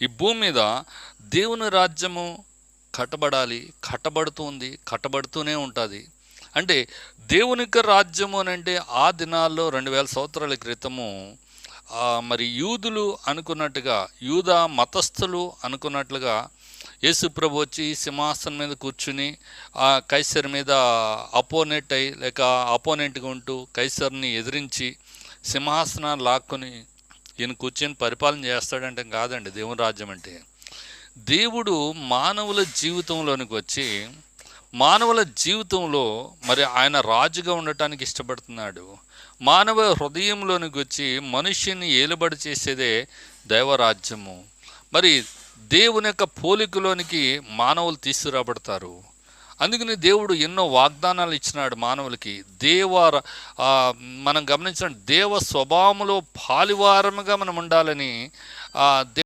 ఈ భూమి మీద దేవుని రాజ్యము కట్టబడాలి, కట్టబడుతుంది, కట్టబడుతూనే ఉంటుంది. అంటే దేవునికి రాజ్యము అని అంటే ఆ దినాల్లో 2000 సంవత్సరాల క్రితము మరి యూదులు అనుకున్నట్టుగా, యూద మతస్థులు అనుకున్నట్లుగా యేసు ప్రభు వచ్చి సింహాసనం మీద కూర్చుని ఆ కైసర్ మీద అపోనెంట్గా ఉంటూ కైసర్ని ఎదిరించి సింహాసనాన్ని లాక్కొని ఈయన కూర్చొని పరిపాలన చేస్తాడంటే కాదండి దేవుని రాజ్యం అంటే. దేవుడు మానవుల జీవితంలోనికి వచ్చి మానవుల జీవితంలో మరి ఆయన రాజుగా ఉండటానికి ఇష్టపడుతున్నాడు. మానవ హృదయంలోనికి వచ్చి మనుష్యుని ఏలుబడి చేసేదే దైవరాజ్యము. మరి దేవుని యొక్క పోలికలోనికి మానవులు తీసుకురాబడతారు. అందుకని దేవుడు ఎన్నో వాగ్దానాలు ఇచ్చినాడు మానవులకి. మనం గమనించిన దేవ స్వభావంలో పాలివారముగా మనం ఉండాలని